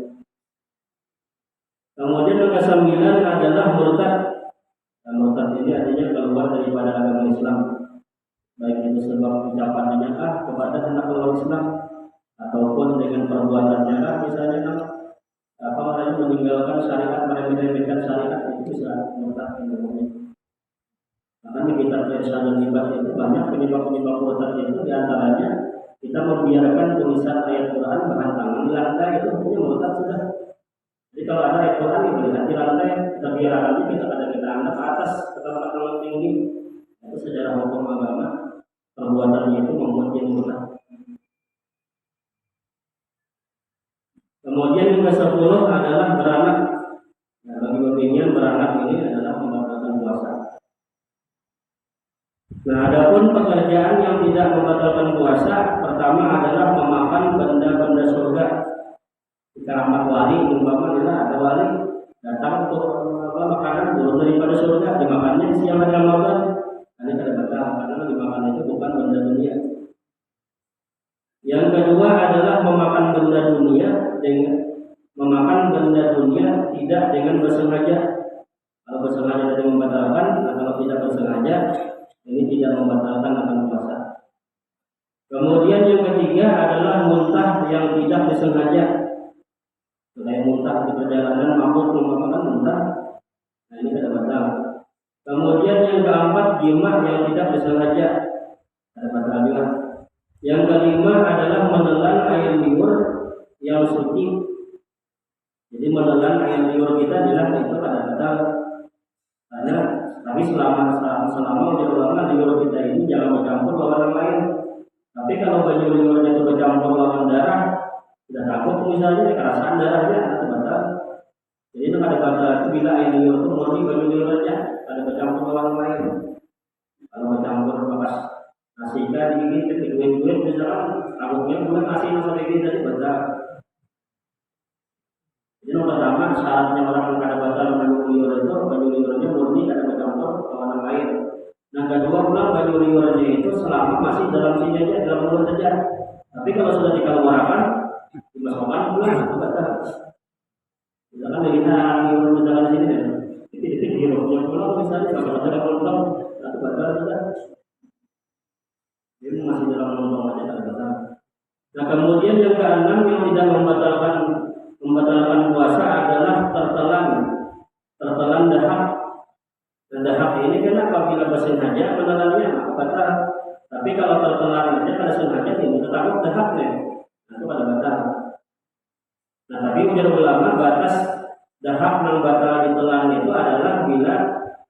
Kemudian yang ke-9 adalah murtad. Murtad ini artinya keluar daripada agama Islam, baik itu sebab ucapannya kepada anak keluar Islam ataupun dengan perbuatannya misalnya meninggalkan syariat, meremehkan syariat, itu bisa murtad namanya. Makanya kita Irsyadul Ibad itu banyak penyebab-penyebab murtad itu, diantaranya kita membiarkan tulisan ayat Quran bahan tangan di lantai, itu punya murtad sudah. Jadi kalau ada ayat Quran yang melihat di lantai, kita biarkan kita angkat ke atas ke tempat yang tinggi, itu secara hukum agama perbuatannya itu membuat dia murtad. Kemudian yang ke-10 adalah beranak. Nah, bagi opinian beranak ini adalah membatalkan puasa. Nah, adapun pekerjaan yang tidak membatalkan puasa, pertama adalah memakan benda-benda surga. Jika amat wali, umpamanya ada wali datang untuk makanan turun daripada surga, dimakannya siang hari Ramadan, ini tidak batal karena dimakan itu bukan benda dunia. Yang kedua adalah memakan benda dunia tidak dengan bersengaja. Kalau bersengaja tadi membatalkan, nah kalau tidak bersengaja ini tidak membatalkan akan puasa. Kemudian yang ketiga adalah muntah yang tidak disengaja. Selain muntah di perjalanan mabuk memakan muntah, nah ini tidak batal. Kemudian yang keempat jima yang tidak disengaja, ada batal juga. Yang kelima adalah menelan air liur yang suci. Jadi menelan air liur kita jelas itu ada batal. Karena tapi selama liur kita ini jangan bercampur lawan yang lain. Tapi kalau baju liurnya itu bercampur lawan darah, tidak takut misalnya kerasan darahnya itu batal. Jadi itu ada batal bila air liur itu murni baju liurnya ada bercampur lawan yang lain. Kalau bercampur bekas nasi kan ini duit misalnya takutnya bukan nasi sama ini tadi batal. Jadi yang pertama syaratnya orang yang ada batal baju liurnya murni ada bercampur lawan yang lain. Nah kedua pulang baju liurnya itu selama masih dalam sini aja, dalam mulut saja. Tapi kalau sudah dikeluarkan dimasukkan pulang itu batal. Misalkan dilihat liur misalkan di sini titik-titik liurnya pulang misalnya kalau ada potong itu batal sudah. Dia masih dalam lontong aja tak batal. Nah kemudian yang keenam yang tidak membatalkan puasa adalah tertelan dahak. Dan dahak ini kan apabila bersengaja menelannya maka batal. Tapi kalau tertelan aja pada sengaja tidak takut dahaknya, nah itu pada batal. Nah tapi ujar ulama batas dahak yang batal ditelan itu adalah bila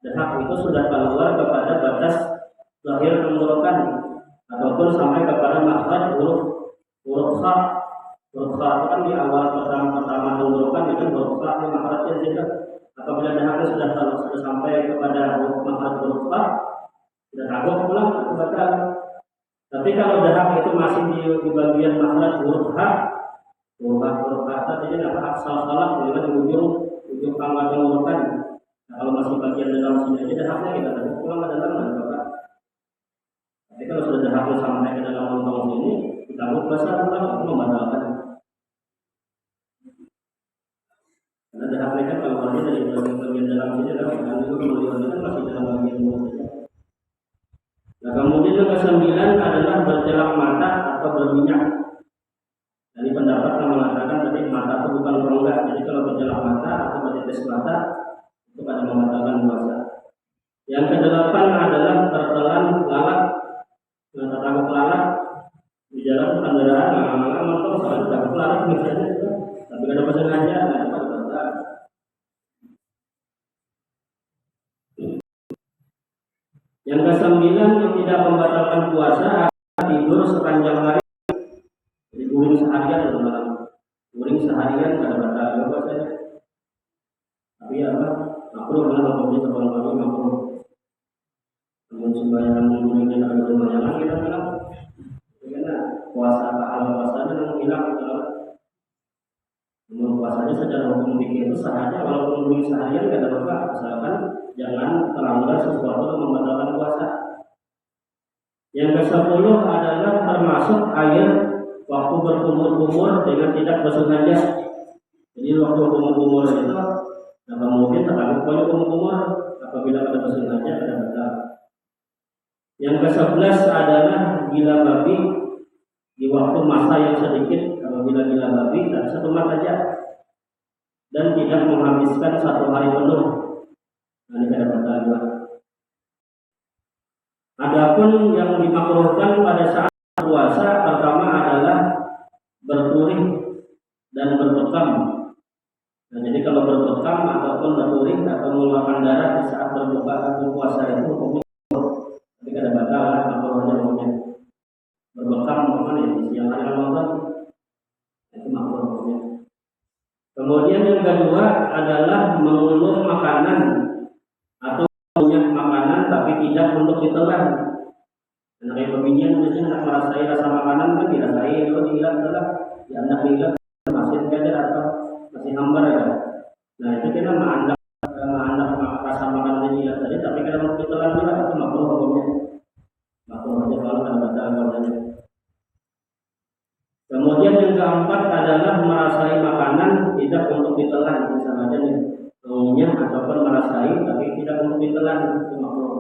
dahak itu sudah keluar kepada batas lahir tenggorokan ataupun sampai kepada makhraj huruf kha. Huruf kha itu kan di awal pertama tenggorokan itu huruf kha yang makhrajnya saja. Apabila dahaknya sudah sampai kepada makhraj huruf kha, sudah takut pulang itu batal. Tapi kalau dahak itu masih di bagian makhraj huruf kha tadinya apa aksal salah di ujung pangkal tenggorokan. Nah, kalau masih bagian dalam sini aja dahaknya kita takut pulang ke dalam ada apa? Tapi kalau sudah dahaknya sampai ke dalam lontong sini, kita basah pulang itu membatalkan. Karena dahaknya kan kalau masih dari bagian dalam sini kan itu kan masih dalam bagian mulut saja. Nah kemudian yang ke-9 adalah bercelak mata atau berminyak. Jadi pendapat yang mengatakan tadi mata itu bukan rongga. Jadi kalau bercelak mata atau bertetes mata itu pada membatalkan puasa. Yang ke-8 adalah tertelan lalat. Nah takut lalat di jalan kendaraan lama-lama motor soalnya takut lalat misalnya itu. Tapi ada pesengaja nah itu pada batal. Yang ke-9 yang tidak membatalkan puasa adalah tidur sepanjang hari. Jadi guring seharian atau malam. Guring seharian pada batal puasanya. Tapi apa? Makruh lah hukumnya sekolah kami makruh. Namun sembahyang guringnya ada lumayan kita bilang. Karena puasa pahala puasanya memang hilang gitu. Namun puasanya secara hukum fikih itu sahnya walaupun guring seharian tidak ada apa asalkan jangan terlanggar sesuatu yang membatalkan puasa. Yang ke-10 adalah termasuk air waktu berkumur-kumur dengan tidak bersengaja. Jadi waktu kumur-kumur itu, nah kemudian terlalu banyak kumur-kumur, apabila pada musim haji ada batal. Yang ke-11 adalah gila babi di waktu masa yang sedikit. Apabila gila babi dan satu saja dan tidak menghabiskan satu hari penuh, nah, ini ada batal juga. Adapun yang dimakruhkan pada saat puasa pertama adalah berturing dan berbekam. Nah, jadi kalau berbekam ataupun berturing atau mengeluarkan darah di saat berbuka atau puasa itu hukumnya tapi ada batal lah makruhnya hukumnya. Berbekam mana ya di siang hari Ramadan itu makruh hukumnya. Kemudian yang kedua adalah mengulur makanan atau punya makanan tapi tidak untuk ditelan. Nah, kayak peminian biasanya anak merasai rasa makanan kan dirasai kalau dihilang adalah ya anak hilang masih ada atau masih hambar ya. Nah itu kita menganggap rasa makanan yang hilang tadi tapi kita mau ditelan juga itu makruh hukumnya. Makruh aja kalau ada batal katanya. Kemudian yang keempat adalah merasai makanan tidak untuk ditelan, misalnya nih ngunyah ataupun merasai tapi tidak untuk ditelan itu makruh.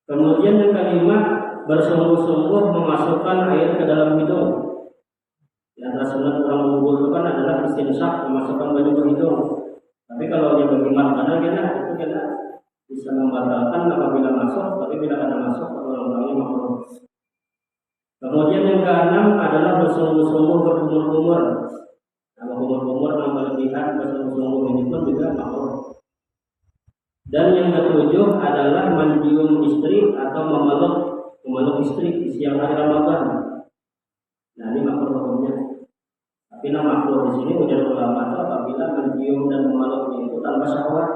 Kemudian yang kelima, bersungguh-sungguh memasukkan air ke dalam hidung. Di antara sunat orang wudhu itu kan adalah istinsyak, memasukkan baju ke hidung. Tapi kalau dia berkhidmat karena itu kita bisa membatalkan apabila masuk, tapi bila ada masuk orang-orangnya makruh. Kemudian yang keenam adalah bersungguh-sungguh berkumur-kumur. Nah, berkumur-kumur yang berlebihan bersungguh-sungguh ini pun juga makruh. Dan yang ketujuh adalah mencium istri atau memeluk istri di siang hari Ramadan. Nah, ini makruh hukumnya. Tapi nama makruh di sini ujar ulama itu apabila mencium dan memeluknya itu tanpa syahwat.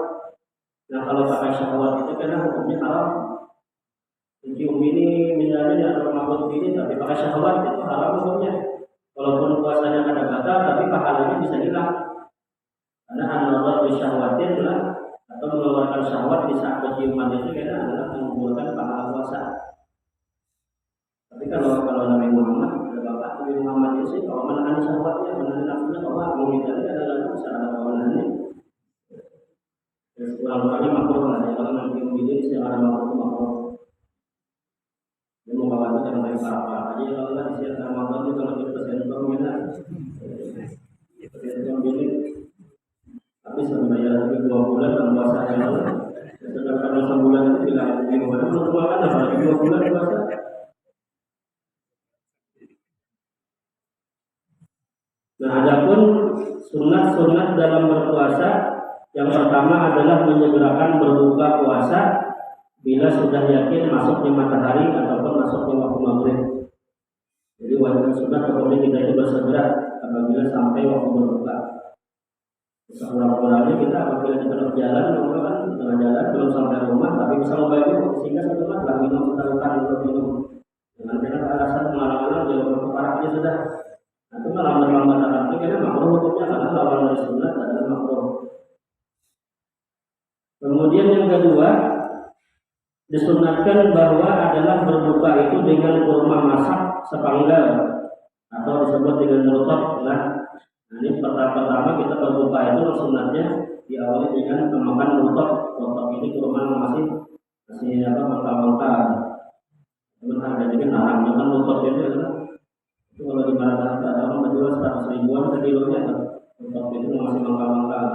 Nah, kalau pakai syahwat itu karena hukumnya haram. Mencium ini misalnya atau memeluk ini tapi pakai syahwat itu haram hukumnya. Walaupun puasanya ada batal tapi pahalanya bisa hilang. Karena an-nazar bi syahwatin lah atau mengeluarkan syahwat di saat penciuman itu karena adalah mengumpulkan pahala puasa. Tapi kalau Nabi Muhammad ada bapak Nabi Muhammad itu sih kalau menahan syahwatnya, menahan nafsunya, kalau menghindari adalah usaha kawanannya. Terus kurang-kurangnya makruh lah ya kalau nanti memilih secara makruh. Dia mau bawa itu jangan pakai parah aja kalau nggak di siang Ramadan itu kalau kita sentuh kita sentuh bilik. Tapi sebenarnya lagi 2 bulan dan puasa yang lalu. Sedangkan sebulan itu tidak gimana belum makan apalagi 2 bulan puasa. Nah, adapun sunat-sunat dalam berpuasa yang pertama adalah menyegerakan berbuka puasa bila sudah yakin masuknya matahari ataupun masuknya waktu maghrib. Jadi wajib sunat kemudian kita itu bersegera apabila sampai waktu berbuka. Kurang-kurangnya kita apabila kita berjalan, kan tengah jalan belum sampai rumah, tapi bisa membayar sehingga satu lah minum terlalu untuk minum. Dengan kita alasan pengalaman jauh berkeparahnya sudah. Nah, itu lambat-lambat tapi karena makruh hukumnya karena lawan dari sunat adalah makruh. Kemudian yang kedua disunatkan bahwa adalah berbuka itu dengan kurma masak sepanggal atau disebut dengan murtab. Nah, ini pertama kita berbuka itu sunatnya diawali dengan memakan murtab. Murtab ini kurma masih mengkal-mengkal. Benar ada juga haram dengan murtab itu adalah itu kalau di mana orang menjual 100 ribuan sekilonya, murtab itu masih mengkal-mengkal.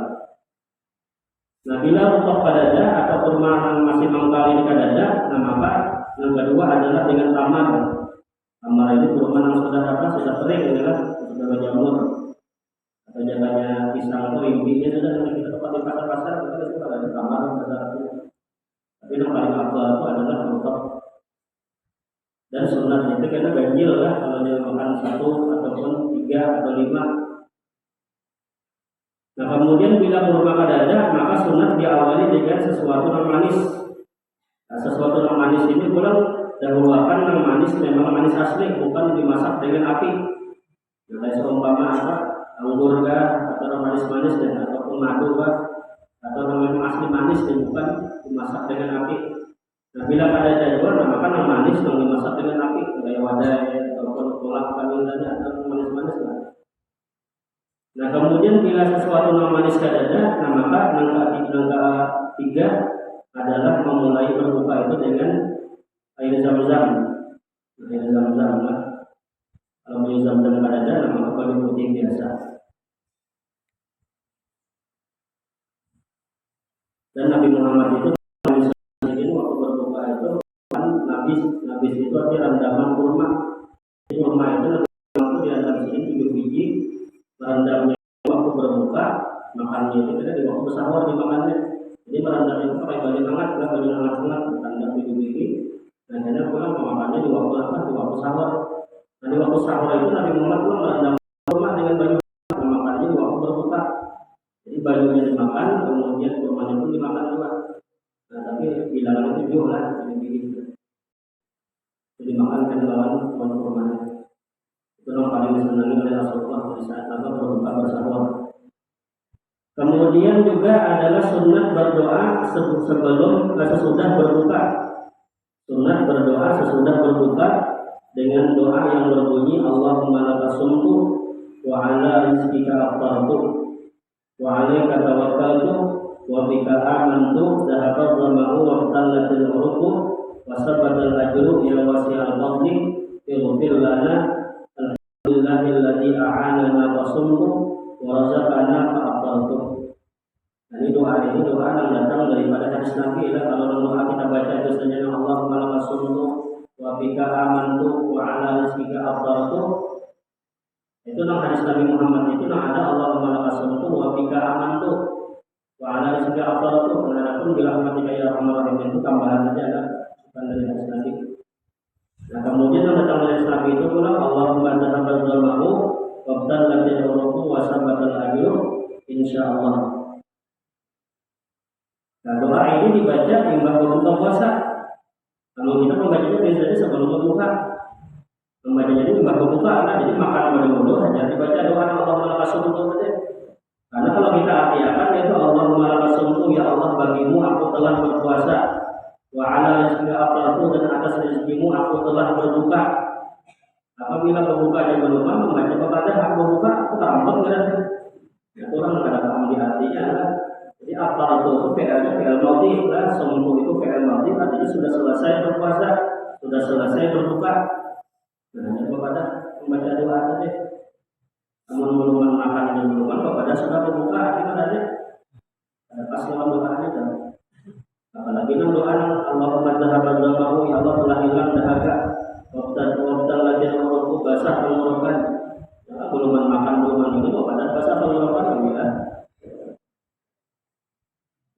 Nah, bila murtab kadada atau kurma yang masih mengkal ini kadada, nah maka yang kedua adalah dengan tamar. Tamar ini kurma yang sudah kering adalah sudah berjamur. Atau jalannya pisang itu intinya sudah kita tempat di pasar-pasar itu ada tamar dasarnya. Tapi yang paling afdal itu adalah murtab. Dan sunat itu karena ganjil lah kalau dia makan 1 ataupun 3 atau 5. Nah, kemudian bila kurma kadada maka sunat diawali dengan sesuatu yang manis. Nah, sesuatu yang manis ini kurang dahulukan yang manis memang manis asli, bukan dimasak dengan api. Nah, seumpama apa? Anggur atau manis-manis dan ataupun madu atau memang asli manis dan bukan dimasak dengan api. Nah, bila ada jadwal, maka yang manis yang dimasak dengan api, kayak wadah ataupun kolak kamisannya atau manis-manis lah. Nah kemudian bila sesuatu yang manis kadada, nah maka nangka tiga adalah memulai berbuka itu dengan air zam-zam. Air zam-zam, nah, kalau air zam-zam kadada, nah maka bagi putih biasa. Dan Nabi Muhammad itu waktu berbuka itu kan nabis itu artinya rendaman kurma. Kurma itu waktu di antara sini 7 biji, rendamnya waktu berbuka, makannya itu kita di waktu sahur dimakannya. Jadi merendam itu pakai baju hangat, rendam 7 biji. Dan jadi pulang memakannya di waktu apa? Di waktu sahur. Nah di waktu sahur itu Nabi Muhammad itu merendam kurma dengan baju hangat, memakannya di waktu berbuka. Jadi bajunya dimakan, kemudian kurmanya pun dimakan juga. Nah tapi bilangan itu 7 lah, jadi begitu. Jadi dimakan kan lawan kurmanya. Itu yang paling disenangi oleh Rasulullah di saat berbuka bersahur. Kemudian juga adalah sunnah berdoa sesudah berbuka. Sunnah berdoa sesudah berbuka dengan doa yang berbunyi Allahumma laka sumtu wa ala rizqika aftartu wa alaika tawakkaltu wa bika amantu dhahaba dhama'u wa qtallatil uruqu wa sabatal ajru ya wasi'al fadli ighfir lana alhamdulillahilladzi a'anana wa sumtu wa razaqana fa aftartu. Ini doa yang datang daripada hadis Nabi. Kalau doa kita baca itu saja Allahumma laka sumtu wa bika amantu wa ala rizqika aftartu. Itu nang hadis Nabi Muhammad itu nang ada Allahumma laka sumtu wa bika amantu wa ala rizqika aftartu. Adapun bila rahmatika ya arhamar rahimin itu tambahan saja kan, bukan dari hadis Nabi. Nah kemudian yang datang dari hadis Nabi itu pula Allahumma dhahaba dhama'u wa qtallatil uruqu wa sabatal ajru insyaallah. Nah doa ini dibaca imbang berbuka puasa. Kalau kita membacanya biasanya sebelum berbuka, membacanya ini imbang berbuka, nah jadi makan pada wudhu hanya dibaca doa Allahumma laka sumtu saja. Karena kalau kita artikan itu Allahumma laka sumtu, ya Allah bagimu aku telah berpuasa, wa ala rizqika aftartu, dan atas rezekimu aku telah berbuka. Apabila berbukanya belum membaca kepada hak berbuka, aku tambah kan? Ya orang nggak ada paham di artinya kan? Jadi aftartu itu fi'il madhi, sumtu itu fi'il madhi, artinya sudah selesai berpuasa, sudah selesai berbuka. Nah, hanya kepada membaca doa saja. Namun belum makan dan belum kepada sudah berbuka, itu saja. Ada paslon doanya dan apalagi doa Allahumma dhahaba dhama'u, ya Allah telah hilang dahaga. Wabtal lagi aku basah tenggorokan. Belum makan belum itu kepada basah tenggorokan ya.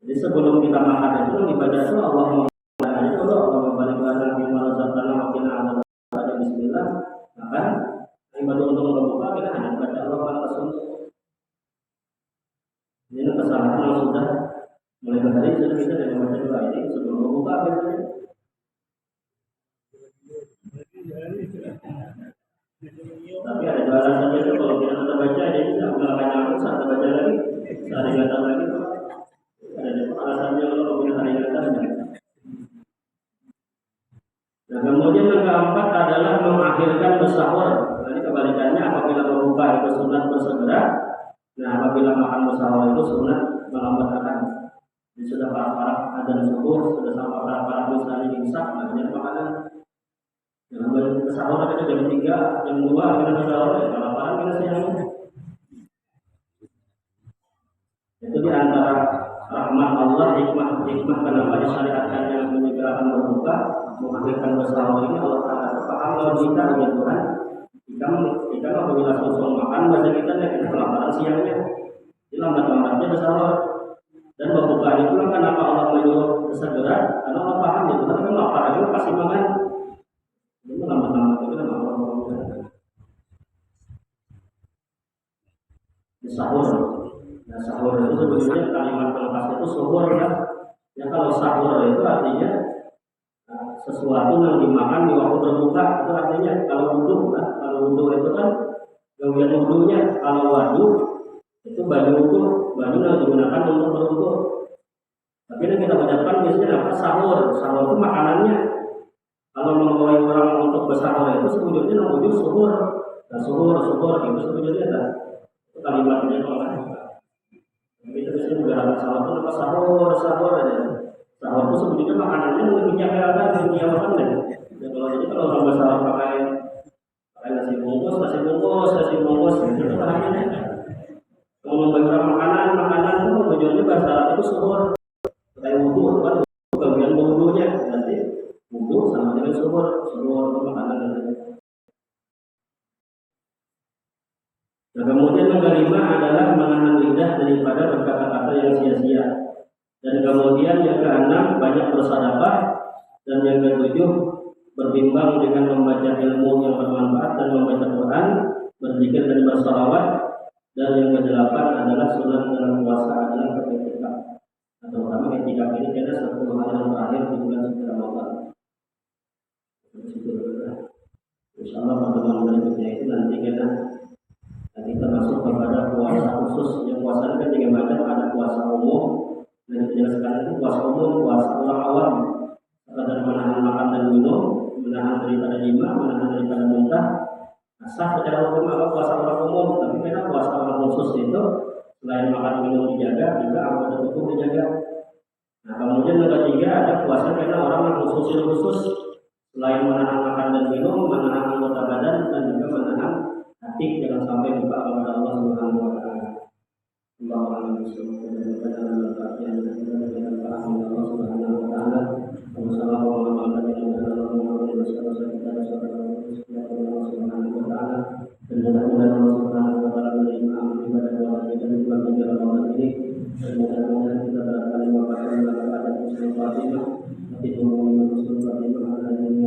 Jadi sebelum kita makan itu dibaca itu Allahumma barik lana fi ma razaqtana wa qina adzabannar. Bismillah. Maka ibadah untuk berbuka kita hanya baca Allahumma laka sumtu. Ini kesalahan yang sudah mulai dari sudah kita dari membaca doa ini sebelum berbuka biasanya. Tapi ada dua alasan itu kalau kita tetap baca dia bisa melakukan saat baca lagi saat ingat lagi. Ada alasannya kalau kita ingat. Nah kemudian yang keempat adalah mengakhirkan bersahur. Jadi kebalikannya apabila berbuka itu sunat bersegera. Nah apabila makan bersahur itu sunat melambatkan. Jadi sudah para adzan subuh, sudah sampai para misalnya imsak, makanya makanan. Jangan bersahur kita jam 3, jam 2 kita bersahur, kalau para kita siang. Itu di antara rahmat Allah, hikmah kenapa disyariatkannya menyegerakan berbuka, mengakhirkan bersahur ini. Allah Taala paham kalau kita ya Tuhan, jika apabila selesai makan bahasa kita kelaparan siangnya, lambat-lambatnya bersahur dan berbuka itu kan kenapa Allah menyuruh segera? Karena Allah paham ya Tuhan kan lapar itu pasti makan, itu lambat-lambat itu kan Allah sahur. Nah, sahur itu sebetulnya kalimat pelepas itu suhur kan. Ya kalau sahur itu artinya sesuatu yang dimakan di waktu berbuka, itu artinya kalau wudhu kan, kalau wudhu itu kan gawian wudhunya, kalau wadu itu baju wudhu, baju yang digunakan untuk berwudhu. Tapi yang kita ucapkan biasanya apa? Sahur itu makanannya. Kalau membawa orang untuk bersahur itu sebetulnya wudhu suhur. Nah suhur itu sebetulnya kan. kalimatnya kalau tapi terus ini udah sahur tuh apa sahur aja. Sahur tuh sebetulnya makanannya lebih banyak ada di dunia makan deh. Ya, kalau orang bersahur pakai nasi bungkus itu bahannya. Kalau membagi makanan itu tujuannya bahasa Arab itu sahur. Kayak wudhu kan bagian wudhunya nanti wudhu sama dengan sahur makanan dan nah, kemudian yang kelima adalah menahan lidah daripada berkata-kata yang sia-sia. Dan kemudian yang keenam banyak bersedekah dan yang ketujuh berbimbang dengan membaca ilmu yang bermanfaat dan membaca Quran, berzikir dan bersalawat. Dan yang kedelapan adalah sunat dalam puasa adalah beriktikaf. Terutama ketika ini ada 10 hari yang terakhir di bulan suci Ramadan. Insyaallah pertemuan berikutnya itu nanti kita masuk kepada puasa khusus. Yang puasa ini kan 3 macam, ada puasa umum dan dijelaskan itu puasa umum, puasa orang awam, sekadar menahan makan dan minum, menahan daripada jima, menahan daripada muntah. Sah secara hukum apa puasa orang umum, tapi karena puasa orang khusus itu selain makan minum dijaga, juga anggota tubuh dijaga. Nah kemudian yang ketiga ada puasa karena orang yang khusus selain menahan makan dan minum, menahan anggota badan dan juga menahan hati, jangan sampai lupa kepada Allah Subhanahu wa taala. Allahumma shalli ala Allah Subhanahu wa taala. Dan mudah-mudahan Allah Subhanahu wa taala menerima ibadah doa kita di bulan Ramadan ini. Dan mudah-mudahan kita berada di keadaan Muslim Fatimah, tapi dengan Muslim Fatimah ada yang